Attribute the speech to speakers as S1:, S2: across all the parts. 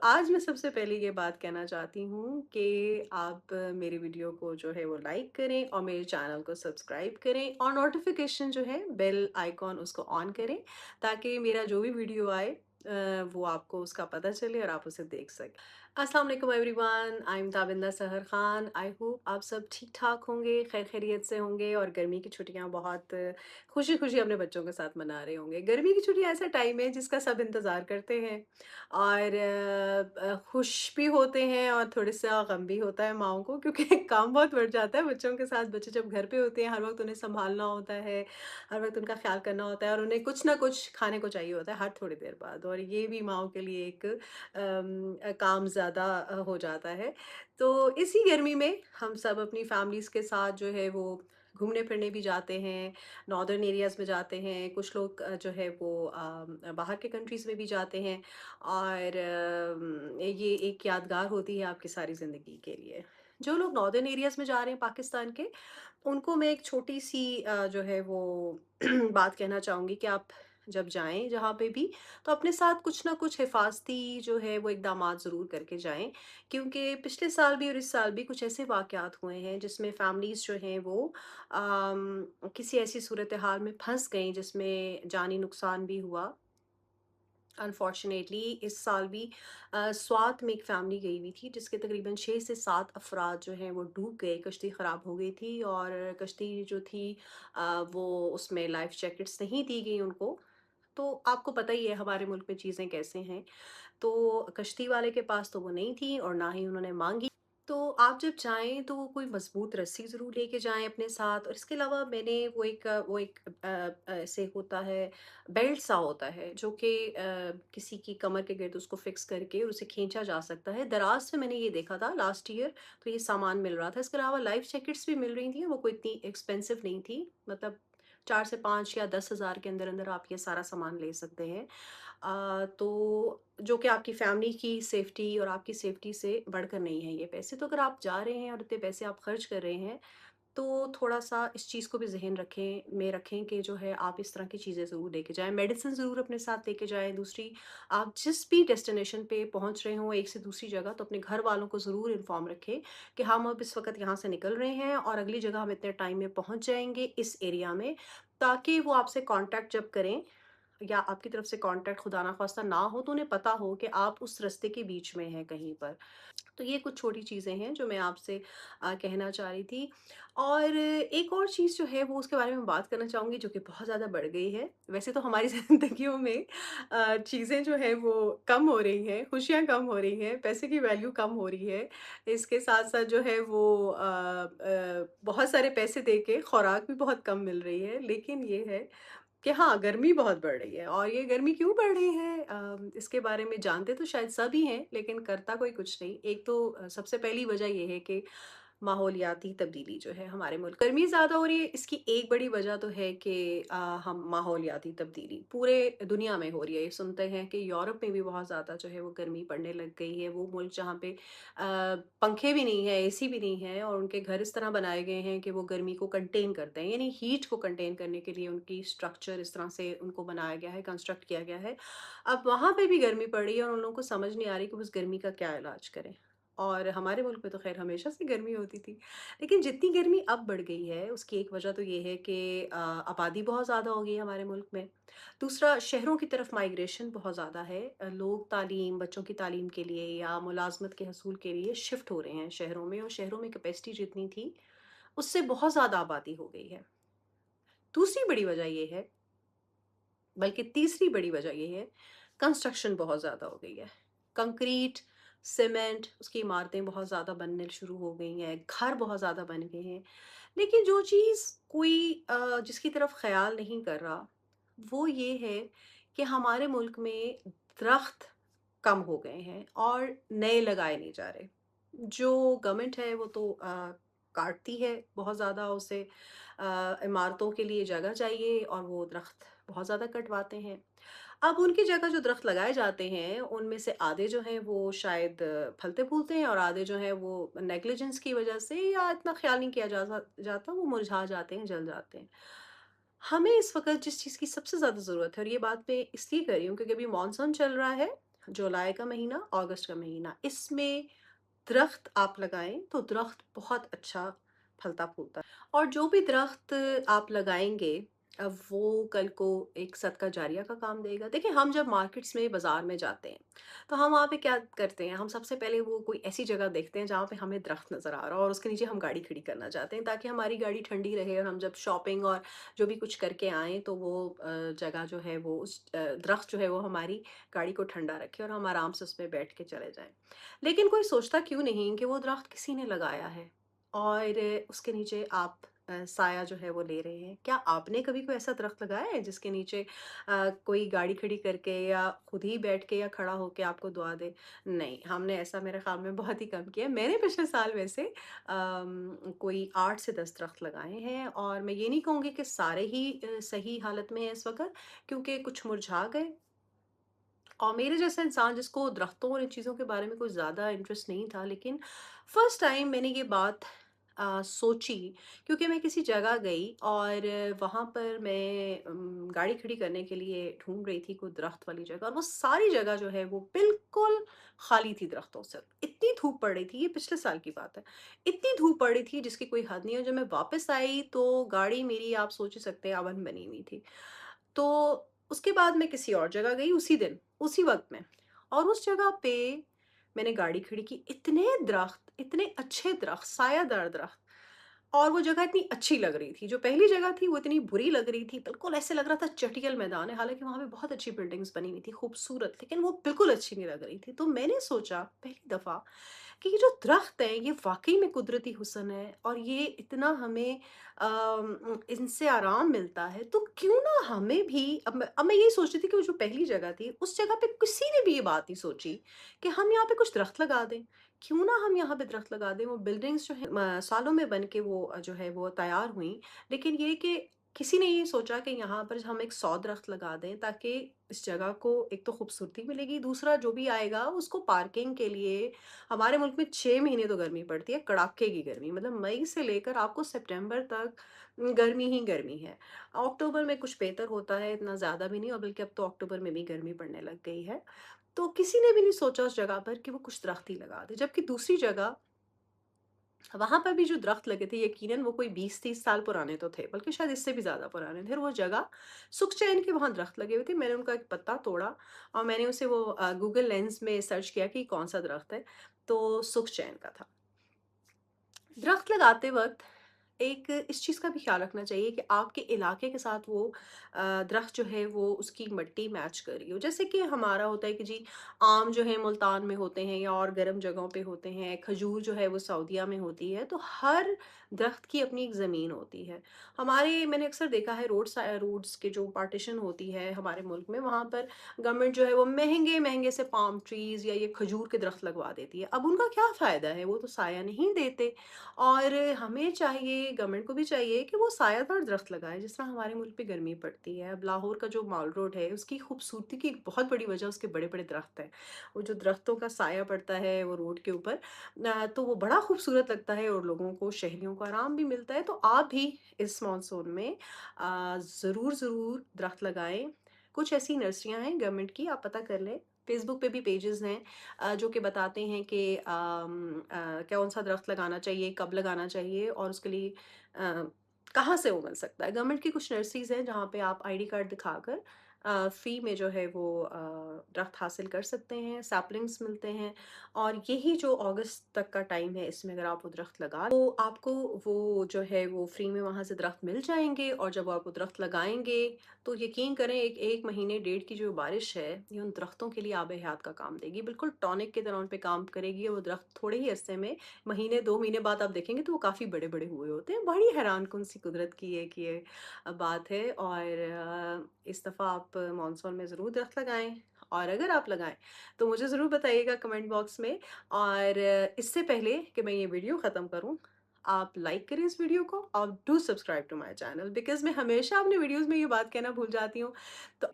S1: आज मैं सबसे पहले ये बात कहना चाहती हूँ कि आप मेरी वीडियो को जो है वो लाइक करें और मेरे चैनल को सब्सक्राइब करें और नोटिफिकेशन जो है बेल आइकॉन उसको ऑन करें, ताकि मेरा जो भी वीडियो आए वो आपको उसका पता चले और आप उसे देख सकें। अस्सलाम वालेकुम एवरीवन, आई एम ताबिंदा सहर खान। आई होप आप सब ठीक ठाक होंगे, खैर खैरियत से होंगे और गर्मी की छुट्टियाँ बहुत खुशी खुशी अपने बच्चों के साथ मना रहे होंगे। गर्मी की छुट्टियाँ ऐसा टाइम है जिसका सब इंतज़ार करते हैं और खुश भी होते हैं और थोड़ा-सा गम भी होता है माँओं को, क्योंकि काम बहुत बढ़ जाता है बच्चों के साथ। बच्चे जब घर पे होते हैं, हर वक़्त उन्हें सँभालना होता है, हर वक़्त उनका ख़्याल करना होता है और उन्हें कुछ ना कुछ खाने को चाहिए होता है हर थोड़ी देर बाद, और ये भी माँओं के लिए एक काम ज़्यादा हो जाता है। तो इसी गर्मी में हम सब अपनी फैमिलीज़ के साथ जो है वो घूमने-फिरने भी जाते हैं, नॉर्दर्न एरियाज़ में जाते हैं, कुछ लोग जो है वो बाहर के कंट्रीज़ में भी जाते हैं और ये एक यादगार होती है आपकी सारी ज़िंदगी के लिए। जो लोग नॉर्दर्न एरियाज़ में जा रहे हैं पाकिस्तान के, उनको मैं एक छोटी-सी जो है वो बात कहना चाहूँगी कि आप जब जाएँ जहाँ पे भी, तो अपने साथ कुछ ना कुछ हिफ़ाज़ती जो है वो इक़दामात ज़रूर करके जाएँ। क्योंकि पिछले साल भी और इस साल भी कुछ ऐसे वाक़यात हुए हैं जिसमें फ़ैमिलीज़ जो हैं वो किसी ऐसी सूरत-ए-हाल में फँस गईं जिसमें जानी नुकसान भी हुआ। अनफॉर्चुनेटली इस साल भी स्वात में एक फैमिली गई हुई थी जिसके तकरीबन 6 से 7 अफराद जो हैं वो डूब गए, कश्ती ख़राब हो गई थी और कश्ती जो थी वो उसमें लाइफ जैकेट्स नहीं दी गई उनको। तो आपको पता ही है हमारे मुल्क में चीज़ें कैसे हैं। तो कश्ती वाले के पास तो वो नहीं थी और ना ही उन्होंने माँगी। तो आप जब जाएँ तो कोई मज़बूत रस्सी ज़रूर लेके जाएँ अपने साथ, और इसके अलावा मैंने ऐसे होता है, बेल्ट सा होता है जो कि किसी की कमर के गिर्द उसको फ़िक्स करके उसे खींचा जा सकता है। दराज़ से मैंने ये देखा था लास्ट ईयर, तो ये सामान मिल रहा था। इसके अलावा लाइफ़ जैकेट्स भी मिल रही थी, वो कोई इतनी एक्सपेंसिव नहीं थी। मतलब 4 से 5 या 10,000 के अंदर-अंदर आप ये सारा सामान ले सकते हैं। तो जो कि आपकी फैमिली की सेफ्टी और आपकी सेफ्टी से बढ़कर नहीं है ये पैसे। तो अगर आप जा रहे हैं और इतने पैसे आप खर्च कर रहे हैं, तो थोड़ा-सा इस चीज़ को भी ज़हन रखें कि जो है आप इस तरह की चीज़ें ज़रूर लेके जाएँ। मेडिसिन ज़रूर अपने साथ लेके जाएँ। दूसरी, आप जिस भी डेस्टिनेशन पे पहुँच रहे हों एक से दूसरी जगह, तो अपने घर वालों को ज़रूर इन्फॉर्म रखें कि हम अब इस वक़्त यहाँ से निकल रहे हैं और अगली जगह हम इतने टाइम में पहुँच जाएँगे इस एरिया में, ताकि वो आपसे कॉन्टैक्ट जब करें या आपकी तरफ से कॉन्टैक्ट खुदा ना ख़वास्ता ना हो, तो उन्हें पता हो कि आप उस रास्ते के बीच में हैं कहीं पर। तो ये कुछ छोटी चीज़ें हैं जो मैं आपसे कहना चाह रही थी। और एक और चीज़ जो है वो उसके बारे में बात करना चाहूँगी जो कि बहुत ज़्यादा बढ़ गई है। वैसे तो हमारी ज़िंदगियों में चीज़ें जो हैं वो कम हो रही हैं, खुशियाँ कम हो रही हैं, पैसे की वैल्यू कम हो रही है। इसके साथ-साथ जो है वो बहुत सारे पैसे दे के खुराक भी बहुत कम मिल रही है। लेकिन ये है कि हाँ, गर्मी बहुत बढ़ रही है और ये गर्मी क्यों बढ़ रही है इसके बारे में जानते तो शायद सभी हैं, लेकिन करता कोई कुछ नहीं। एक तो सबसे पहली वजह ये है कि माहौलियाती तब्दीली जो है हमारे मुल्क गर्मी ज़्यादा हो रही है, इसकी एक बड़ी वजह तो है कि हम माहौलियाती तब्दीली पूरे दुनिया में हो रही है। ये सुनते हैं कि यूरोप में भी बहुत ज़्यादा जो है वो गर्मी पड़ने लग गई है। वो मुल्क जहाँ पे पंखे भी नहीं है, एसी भी नहीं है और उनके घर इस तरह बनाए गए हैं कि वो गर्मी को कंटेन करते हैं, यानी हीट को कंटेन करने के लिए उनकी स्ट्रक्चर इस तरह से उनको बनाया गया है, कंस्ट्रक्ट किया गया है। अब वहाँ पे भी गर्मी पड़ रही है और उन लोगों को समझ नहीं आ रही कि उस गर्मी का क्या इलाज करें। और हमारे मुल्क में तो ख़ैर हमेशा से गर्मी होती थी। लेकिन जितनी गर्मी अब बढ़ गई है, उसकी एक वजह तो ये है कि आबादी बहुत ज़्यादा हो गई है हमारे मुल्क में। दूसरा, शहरों की तरफ माइग्रेशन बहुत ज़्यादा है। लोग तालीम, बच्चों की तालीम के लिए या मुलाज़मत के हसूल के लिए शिफ्ट हो रहे हैं शहरों में, और शहरों में कैपेसिटी जितनी थी, उससे बहुत ज़्यादा आबादी हो गई है। दूसरी बड़ी वजह ये है, बल्कि तीसरी बड़ी वजह ये है, कंस्ट्रक्शन बहुत ज़्यादा हो गई है। कंक्रीट, सीमेंट, उसकी इमारतें बहुत ज़्यादा बनने शुरू हो गई हैं, घर बहुत ज़्यादा बन गए हैं। लेकिन जो चीज़ कोई जिसकी तरफ ख़याल नहीं कर रहा, वो ये है कि हमारे मुल्क में दरख़्त कम हो गए हैं और नए लगाए नहीं जा रहे। जो गवर्नमेंट है वो तो काटती है बहुत ज़्यादा उसे, इमारतों के लिए जगह चाहिए और वो दरख्त बहुत ज़्यादा कटवाते हैं। अब उनकी जगह जो दरख्त लगाए जाते हैं, उनमें से आधे जो हैं वो शायद फलते-फूलते हैं और आधे जो हैं वो नेग्लिजेंस की वजह से या इतना ख़्याल नहीं किया जाता, वो मुरझा जाते हैं, जल जाते हैं। हमें इस वक़्त जिस चीज़ की सबसे ज़्यादा ज़रूरत है, और ये बात मैं इसलिए कर रही हूँ क्योंकि अभी मॉनसून चल रहा है, जुलाई का महीना, अगस्त का महीना, इसमें दरख्त आप लगाएँ तो दरख्त बहुत अच्छा फलता-फूलता है। और जो भी दरख्त आप लगाएँगे वो कल को एक सदका जारिया का काम देगा। देखिए, हम जब मार्केट्स में, बाज़ार में जाते हैं, तो हम वहाँ पे क्या करते हैं, हम सबसे पहले वो कोई ऐसी जगह देखते हैं जहाँ पे हमें दरख्त नज़र आ रहा हो और उसके नीचे हम गाड़ी खड़ी करना चाहते हैं, ताकि हमारी गाड़ी ठंडी रहे और हम जब शॉपिंग और जो भी कुछ करके आएँ तो वो जगह जो है वो उस दरख्त जो है वो हमारी गाड़ी को ठंडा रखे और हम आराम से उसपे बैठ के चले जाएँ। लेकिन कोई सोचता क्यों नहीं कि वो दरख्त किसी ने लगाया है और उसके नीचे आप साया जो है वो ले रहे हैं। क्या आपने कभी कोई ऐसा दरख्त लगाया है जिसके नीचे कोई गाड़ी खड़ी करके या खुद ही बैठ के या खड़ा होके आपको दुआ दे? नहीं, हमने ऐसा मेरे ख़्याल में बहुत ही कम किया है। मैंने पिछले साल वैसे कोई 8 से 10 दरख्त लगाए हैं और मैं ये नहीं कहूँगी कि सारे ही सही हालत में हैं इस वक़्त, क्योंकि कुछ मुरझा गए। और मेरे जैसा इंसान जिसको दरख्तों और इन चीज़ों के बारे में कुछ ज़्यादा इंटरेस्ट नहीं था, लेकिन फर्स्ट टाइम मैंने ये बात सोची, क्योंकि मैं किसी जगह गई और वहाँ पर मैं गाड़ी खड़ी करने के लिए ढूंढ रही थी कोई दरख्त वाली जगह, और वो सारी जगह जो है वो बिल्कुल खाली थी दरख्तों से। इतनी धूप पड़ रही थी, ये पिछले साल की बात है, इतनी धूप पड़ रही थी जिसकी कोई हद नहीं है। जब मैं वापस आई तो गाड़ी मेरी, आप सोच ही सकते हैं, अवन बनी हुई थी। तो उसके बाद मैं किसी और जगह गई उसी दिन, उसी वक़्त में, और उस जगह पे मैंने गाड़ी खड़ी की। इतने दरख़्त, इतने अच्छे दरख़्त, सायादार दरख़्त, और वो जगह इतनी अच्छी लग रही थी। जो पहली जगह थी वो इतनी बुरी लग रही थी, बिल्कुल ऐसे लग रहा था चटियल मैदान है। हालाँकि वहाँ पे बहुत अच्छी बिल्डिंग्स बनी हुई थी, खूबसूरत, लेकिन वो बिल्कुल अच्छी नहीं लग रही थी। तो मैंने सोचा पहली दफ़ा कि ये जो दरख्त हैं ये वाक़ई में कुदरती हुस्न है और ये इतना हमें इनसे आराम मिलता है, तो क्यों ना हमें भी, अब मैं यही सोच रही थी कि वो जो पहली जगह थी, उस जगह पे किसी ने भी ये बात नहीं सोची कि हम यहाँ पे कुछ दरख्त लगा दें। क्यों ना हम यहाँ पे दरख्त लगा दें? वो बिल्डिंग्स जो हैं सालों में बन के वो जो है वो तैयार हुईं, लेकिन ये कि किसी ने ये सोचा कि यहाँ पर हम एक 100 दरख्त लगा दें, ताकि इस जगह को एक तो खूबसूरती मिलेगी, दूसरा जो भी आएगा उसको पार्किंग के लिए। हमारे मुल्क में 6 महीने तो गर्मी पड़ती है, कड़ाके की गर्मी, मतलब मई से लेकर आपको सितंबर तक गर्मी ही गर्मी है। अक्टूबर में कुछ बेहतर होता है, इतना ज़्यादा भी नहीं, और बल्कि अब तो अक्टूबर में भी गर्मी पड़ने लग गई है। तो किसी ने भी नहीं सोचा उस जगह पर कि वो कुछ दरख्त ही लगा दें। जबकि दूसरी जगह, वहाँ पर भी जो दरख्त लगे थे, यकीनन वो कोई 20-30 साल पुराने तो थे, बल्कि शायद इससे भी ज़्यादा पुराने थे। और वो जगह सुखचैन के वहाँ दरख्त लगे हुए थे। मैंने उनका एक पत्ता तोड़ा और मैंने उसे वो गूगल लेंस में सर्च किया कि कौन-सा दरख्त है, तो सुखचैन का था। दरख्त लगाते वक़्त एक इस चीज़ का भी ख़्याल रखना चाहिए कि आपके इलाके के साथ वो दरख्त जो है वो उसकी मिट्टी मैच कर रही हो। जैसे कि हमारा होता है कि जी, आम जो है मुल्तान में होते हैं या और गर्म जगहों पे होते हैं, खजूर जो है वो सऊदीया में होती है, तो हर दरख्त की अपनी एक ज़मीन होती है। हमारे, मैंने अक्सर देखा है रोड्स के जो पार्टीशन होती है हमारे मुल्क में, वहाँ पर गवर्नमेंट जो है वो महँगे-महँगे से पाम ट्रीज़ या ये खजूर के दरख्त लगवा देती है। अब उनका क्या फ़ायदा है? वो तो साया नहीं देते। और हमें चाहिए, गवर्नमेंट को भी चाहिए कि वो सायादार दरख्त लगाए, जिस तरह हमारे मुल्क पे गर्मी पड़ती है। अब लाहौर का जो माल रोड है उसकी खूबसूरती की एक बहुत बड़ी वजह उसके बड़े बड़े दरख्त हैं। वो जो दरख्तों का साया पड़ता है वो रोड के ऊपर, तो वो बड़ा खूबसूरत लगता है और लोगों को, शहरियों को आराम भी मिलता है। तो आप भी इस मानसून में ज़रूर ज़रूर दरख्त लगाएं। कुछ ऐसी नर्सरियां हैं गवर्नमेंट की, आप पता कर लें। फेसबुक पे भी पेजेस हैं जो कि बताते हैं कि कौन-सा दरख़्त लगाना चाहिए, कब लगाना चाहिए और उसके लिए अ, कहाँ से वो मिल सकता है। गवर्नमेंट की कुछ नर्सरीज़ हैं जहाँ पे आप आईडी कार्ड दिखाकर फ्री में जो है वो दरख़्त हासिल कर सकते हैं, सैपलिंग्स मिलते हैं। और यही जो अगस्त तक का टाइम है, इसमें अगर आप वो दरख़्त लगा तो आपको वो जो है वो फ्री में वहाँ से दरख़्त मिल जाएँगे। और जब आप वो दरख़्त लगाएँगे तो यकीन करें, 1 महीने डेढ़ की जो बारिश है, ये उन दरख्तों के लिए आब हयात का काम देगी। बिल्कुल टॉनिक की तरह उन पे काम करेगी और वो दरख्त थोड़े ही अरसे में, महीने 2 महीने बाद आप देखेंगे तो वो काफ़ी बड़े-बड़े हुए होते हैं। बड़ी हैरानकुन सी कुदरत की एक ये बात है। और इस दफ़ा आप मानसून में ज़रूर दरख्त लगाएँ, और अगर आप लगाएँ तो मुझे ज़रूर बताइएगा कमेंट बॉक्स में। और इससे पहले कि मैं ये वीडियो ख़त्म करूँ, आप लाइक करें इस वीडियो को और do subscribe to my channel, because मैं हमेशा अपने वीडियोज़ में ये बात कहना भूल जाती हूँ। तो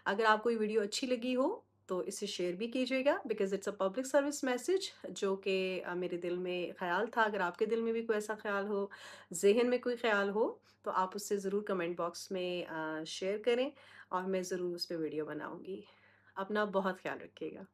S1: अगर आपको ये वीडियो अच्छी लगी हो तो इसे शेयर भी कीजिएगा, because it's a public service message जो कि मेरे दिल में ख़्याल था। अगर आपके दिल में भी कोई ऐसा ख़्याल हो, ज़हन में कोई ख़्याल हो, तो आप उससे ज़रूर कमेंट बॉक्स में शेयर करें और मैं ज़रूर उस पे वीडियो बनाऊँगी। अपना बहुत ख़्याल रखिएगा।